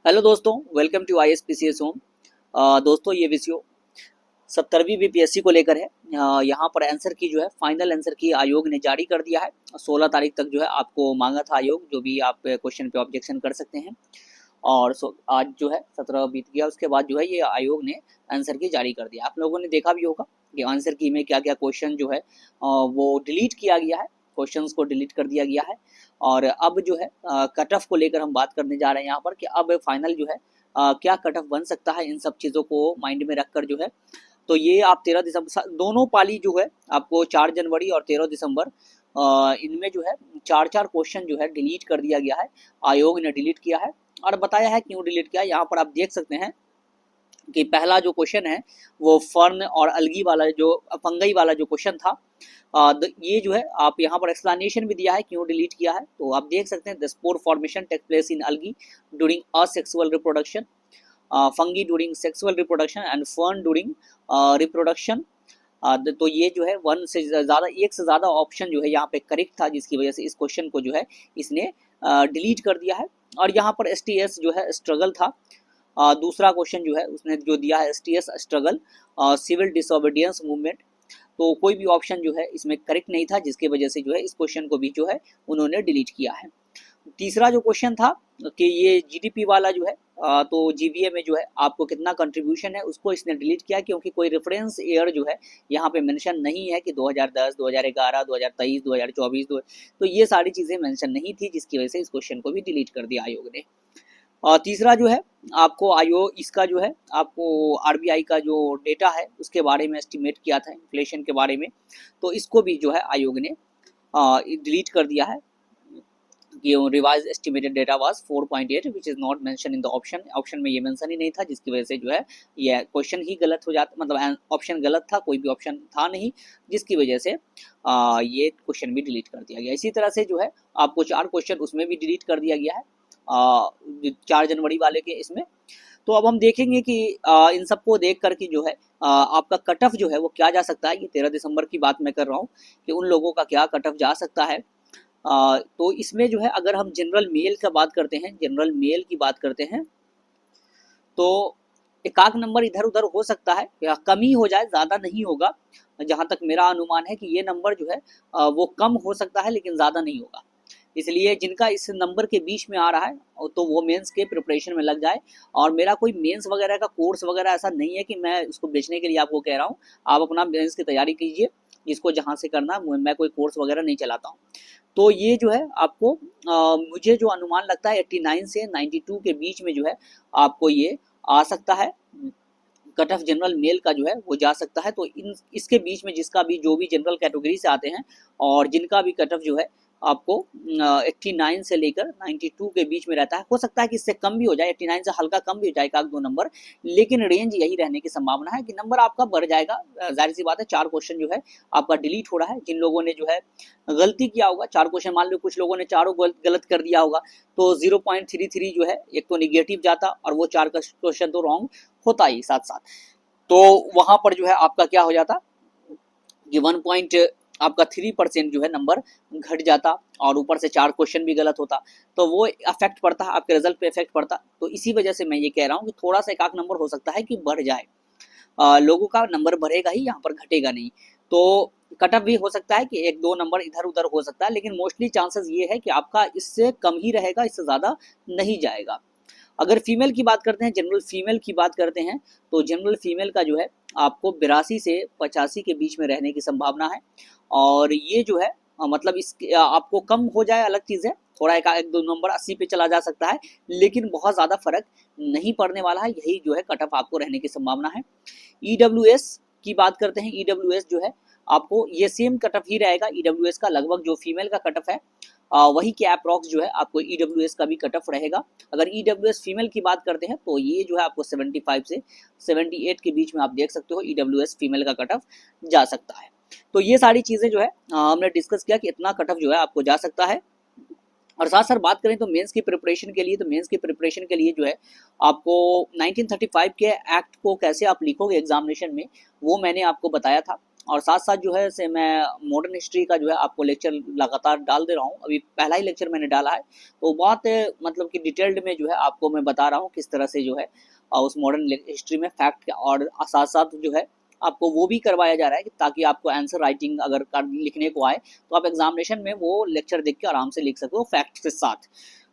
Hello दोस्तों, welcome to ISPCS home. दोस्तों ये वीडियो 70वीं बीपीएससी को लेकर है। यहाँ पर आंसर की जो है फाइनल आंसर की आयोग ने जारी कर दिया है। 16 तारीख तक जो है आपको मांगा था आयोग, जो भी आप क्वेश्चन पे ऑब्जेक्शन कर सकते हैं। और आज जो है 17 बीत गया, उसके बाद जो है ये आयोग ने आंसर की जारी कर दिया। आप लोगों ने देखा भी होगा कि आंसर की में क्या क्या क्वेश्चन जो है वो डिलीट किया गया है, क्वेश्चंस को डिलीट कर दिया गया है। और अब जो है कट ऑफ को लेकर हम बात करने जा रहे हैं यहाँ पर कि अब फाइनल जो है क्या कट ऑफ बन सकता है, इन सब चीज़ों को माइंड में रखकर जो है। तो ये आप 13 दिसंबर दोनों पाली जो है आपको 4 जनवरी और 13 दिसंबर इनमें जो है चार चार क्वेश्चन जो है डिलीट कर दिया गया है। आयोग ने डिलीट किया है और बताया है क्यों डिलीट किया। यहाँ पर आप देख सकते हैं कि पहला जो क्वेश्चन है वो फर्न और अलगी वाला, जो फंगई वाला जो क्वेश्चन था, ये जो है आप यहाँ पर एक्सप्लेनेशन भी दिया है क्यों डिलीट किया है। तो आप देख सकते हैं the spore formation take place in algae during asexual reproduction, fungi during sexual reproduction and fern during reproduction. तो ये जो है वन से ज़्यादा, एक से ज़्यादा ऑप्शन जो है यहाँ पे करेक्ट था, जिसकी वजह से इस क्वेश्चन को जो है इसने डिलीट कर दिया है। और यहाँ पर STS जो है स्ट्रगल था। दूसरा क्वेश्चन जो है उसने जो दिया है STS struggle civil disobedience movement. तो कोई भी ऑप्शन जो है इसमें करेक्ट नहीं था, जिसकी वजह से जो है इस क्वेश्चन को भी जो है उन्होंने डिलीट किया है। तीसरा जो क्वेश्चन था कि ये GDP वाला जो है, तो GVA में जो है आपको कितना कंट्रीब्यूशन है, उसको इसने डिलीट किया, क्योंकि कोई रेफरेंस ईयर जो है यहाँ पे मेंशन नहीं है कि 2010, 2011, 2023, 2024, तो ये सारी चीज़ें मेंशन नहीं थी, जिसकी वजह से इस क्वेश्चन को भी डिलीट कर दिया आयोग ने। और तीसरा जो है आपको आयोग इसका जो है आपको RBI का जो डेटा है उसके बारे में एस्टिमेट किया था, इन्फ्लेशन के बारे में, तो इसको भी जो है आयोग ने डिलीट कर दिया है कि revise estimated data was 4.8 which is not mention in the option में ये मेंशन ही नहीं था, जिसकी वजह से जो है ये क्वेश्चन ही गलत हो जाता, मतलब ऑप्शन गलत था, कोई भी ऑप्शन था नहीं, जिसकी वजह से ये क्वेश्चन भी डिलीट कर दिया गया। इसी तरह से जो है आपको 4 क्वेश्चन उसमें भी डिलीट कर दिया गया है 4 जनवरी वाले के इसमें। तो अब हम देखेंगे कि इन सबको देख करके जो है आपका कट ऑफ जो है वो क्या जा सकता है। ये 13 दिसंबर की बात मैं कर रहा हूँ कि उन लोगों का क्या कट ऑफ जा सकता है। तो इसमें जो है अगर हम जनरल मेल का बात करते हैं, जनरल मेल की बात करते हैं, तो एकाक नंबर इधर उधर हो सकता है या कम ही हो जाए, ज़्यादा नहीं होगा। जहाँ तक मेरा अनुमान है कि ये नंबर जो है वो कम हो सकता है, लेकिन ज़्यादा नहीं होगा। इसलिए जिनका इस नंबर के बीच में आ रहा है तो वो मेंस के प्रिपरेशन में लग जाए। और मेरा कोई मेंस वगैरह का कोर्स वगैरह ऐसा नहीं है कि मैं उसको बेचने के लिए आपको कह रहा हूँ। आप अपना मेंस की तैयारी कीजिए, जिसको जहाँ से करना है। मैं कोई कोर्स वगैरह नहीं चलाता हूँ। तो ये जो है आपको मुझे जो अनुमान लगता है 89 से 92 के बीच में जो है आपको ये आ सकता है। कट ऑफ जनरल मेल का जो है वो जा सकता है। तो इन इसके बीच में जिसका भी जो भी जनरल कैटेगरी से आते हैं और जिनका भी कट ऑफ जो है आपको 89 से लेकर 92 के बीच में रहता है। हो सकता है कि इससे कम भी हो जाए, 89 से हल्का कम भी हो जाए, एक आध दो नंबर, लेकिन रेंज यही रहने की संभावना है कि नंबर आपका बढ़ जाएगा। जाहिर सी बात है 4 क्वेश्चन जो है आपका डिलीट हो रहा है। जिन लोगों ने जो है गलती किया होगा, 4 क्वेश्चन मान लो कुछ लोगों ने चारों गलत कर दिया होगा, तो 0.33 जो है एक तो निगेटिव जाता और वो 4 का क्वेश्चन तो रॉन्ग होता ही साथ साथ। तो वहां पर जो है आपका क्या हो जाता कि 1 आपका 3% जो है नंबर घट जाता और ऊपर से 4 क्वेश्चन भी गलत होता, तो वो अफेक्ट पड़ता, आपके रिजल्ट पे इफेक्ट पड़ता। तो इसी वजह से मैं ये कह रहा हूँ कि थोड़ा सा एक आध नंबर हो सकता है कि बढ़ जाए। लोगों का नंबर बढ़ेगा ही, यहाँ पर घटेगा नहीं। तो कट ऑफ भी हो सकता है कि एक दो नंबर इधर उधर हो सकता है, लेकिन मोस्टली चांसेस ये है कि आपका इससे कम ही रहेगा, इससे ज़्यादा नहीं जाएगा। अगर फीमेल की बात करते हैं, जनरल फीमेल की बात करते हैं, तो जनरल फीमेल का जो है आपको 82 से 85 के बीच में रहने की संभावना है। और ये जो है मतलब इस आपको कम हो जाए अलग चीज़ है, थोड़ा एक दो नंबर 80 पे चला जा सकता है, लेकिन बहुत ज़्यादा फर्क नहीं पड़ने वाला है। यही जो है कट ऑफ आपको रहने की संभावना है। EWS की बात करते हैं, EWS जो है आपको ये सेम कट ऑफ ही रहेगा। EWS का लगभग जो फीमेल का कट ऑफ है वही के अप्रॉक्स जो है आपको EWS का भी कट ऑफ रहेगा। अगर EWS फीमेल की बात करते हैं तो ये जो है आपको 75 से 78 के बीच में आप देख सकते हो EWS फीमेल का कट ऑफ जा सकता है। तो ये सारी चीज़ें जो है हमने डिस्कस किया कि इतना कट ऑफ जो है आपको जा सकता है। और साथ साथ बात करें तो मेंस की प्रिपरेशन के लिए, तो मेंस की प्रिपरेशन के लिए जो है आपको 1935 के एक्ट को कैसे आप लिखोगे एग्जामिनेशन में, वो मैंने आपको बताया था। और साथ साथ जो है से मैं मॉडर्न हिस्ट्री का जो है आपको लेक्चर लगातार डाल दे रहा हूँ। अभी पहला ही लेक्चर मैंने डाला है, तो बहुत मतलब कि डिटेल्ड में जो है आपको मैं बता रहा हूँ किस तरह से जो है उस मॉडर्न हिस्ट्री में फैक्ट, और साथ साथ जो है आपको वो भी करवाया जा रहा है कि ताकि आपको आंसर राइटिंग अगर लिखने को आए तो आप एग्जामिनेशन में वो लेक्चर देख के आराम से लिख सकते हो फैक्ट के साथ।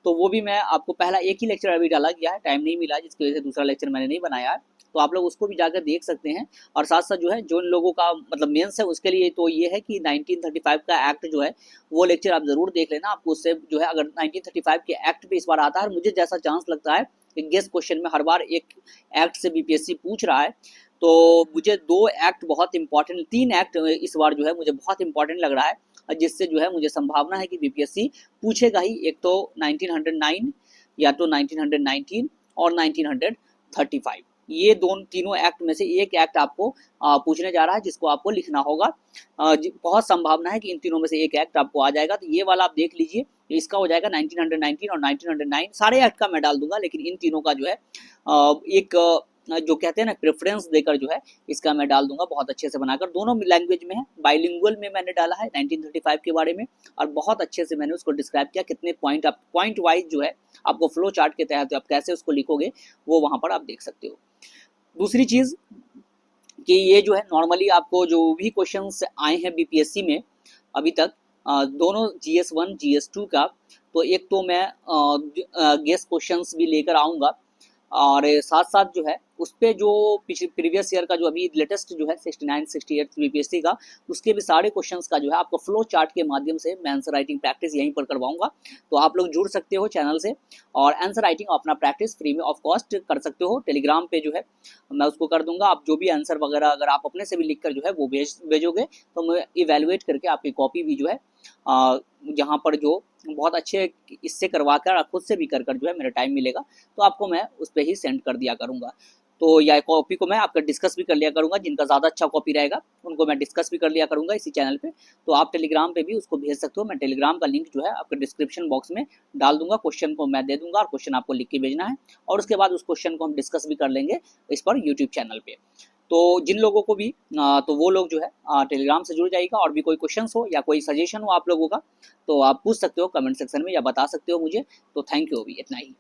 तो वो भी मैं आपको पहला एक ही लेक्चर अभी डाला गया है, टाइम नहीं मिला जिसकी वजह से दूसरा लेक्चर मैंने नहीं बनाया है, तो आप लोग उसको भी जाकर देख सकते हैं। और साथ साथ जो है जो लोगों का मतलब मेंस है उसके लिए तो ये है कि 1935 का एक्ट जो है वो लेक्चर आप जरूर देख लेना। आपको उससे जो है अगर 1935 के एक्ट पे इस बार आता है, मुझे जैसा चांस लगता है कि गेस्ट क्वेश्चन में हर बार एक एक्ट से बीपीएससी पूछ रहा है, तो मुझे 2 एक्ट बहुत इंपॉर्टेंट, 3 एक्ट इस बार जो है मुझे बहुत इंपॉर्टेंट लग रहा है, जिससे जो है मुझे संभावना है कि बीपीएससी पूछेगा ही। एक तो 1909 या तो 1919 और 1935, ये तीनों एक्ट में से एक एक्ट आपको पूछने जा रहा है जिसको आपको लिखना होगा। बहुत संभावना है कि इन तीनों में से एक एक्ट आपको आ जाएगा, तो ये वाला आप देख लीजिए। इसका हो जाएगा 1919 और 1909, सारे एक्ट का मैं डाल दूंगा, लेकिन इन तीनों का जो है एक जो कहते हैं ना प्रेफरेंस देकर जो है इसका मैं डाल दूंगा बहुत अच्छे से बनाकर। दोनों लैंग्वेज में है, बाइलिंगुअल में मैंने डाला है 1935 के बारे में, और बहुत अच्छे से मैंने उसको डिस्क्राइब किया, कितने पॉइंट आप पॉइंट वाइज जो है आपको फ्लो चार्ट के तहत आप कैसे उसको लिखोगे वो वहां पर आप देख सकते हो। दूसरी चीज कि ये जो है नॉर्मली आपको जो भी क्वेश्चंस आए हैं बीपीएससी में अभी तक, दोनों GS1 GS2 का, तो एक तो मैं गेस्ट क्वेश्चंस भी लेकर आऊँगा, और साथ साथ जो है उस पर जो प्रीवियस ईयर का जो अभी लेटेस्ट जो है 69 68 बीपीएससी का, उसके भी सारे क्वेश्चंस का जो है आपको फ्लो चार्ट के माध्यम से मैं आंसर राइटिंग प्रैक्टिस यहीं पर करवाऊंगा। तो आप लोग जुड़ सकते हो चैनल से, और आंसर राइटिंग अपना प्रैक्टिस फ्री में ऑफ कॉस्ट कर सकते हो। टेलीग्राम पे जो है मैं उसको कर दूंगा। आप जो भी आंसर वगैरह अगर आप अपने से भी लिख कर जो है वो भेजोगे तो मैं इवेलुएट करके आपकी कॉपी भी जो है जहाँ पर जो बहुत अच्छे इससे करवा कर खुद से भी कर जो है मेरा टाइम मिलेगा तो आपको मैं उस पर ही सेंड कर दिया करूँगा। तो या कॉपी को मैं आपका डिस्कस भी कर लिया करूँगा, जिनका ज़्यादा अच्छा कॉपी रहेगा उनको मैं डिस्कस भी कर लिया करूँगा इसी चैनल पे। तो आप टेलीग्राम पे भी उसको भेज सकते हो, मैं टेलीग्राम का लिंक जो है आपके डिस्क्रिप्शन बॉक्स में डाल दूंगा। क्वेश्चन को मैं दे दूंगा और क्वेश्चन आपको लिख के भेजना है, और उसके बाद उस क्वेश्चन को हम डिस्कस भी कर लेंगे इस पर यूट्यूब चैनल पे। तो जिन लोगों को भी तो वो लोग जो है टेलीग्राम से जुड़ जाइएगा। और भी कोई क्वेश्चंस हो या कोई सजेशन हो आप लोगों का तो आप पूछ सकते हो कमेंट सेक्शन में या बता सकते हो मुझे। तो थैंक यू, अभी इतना ही।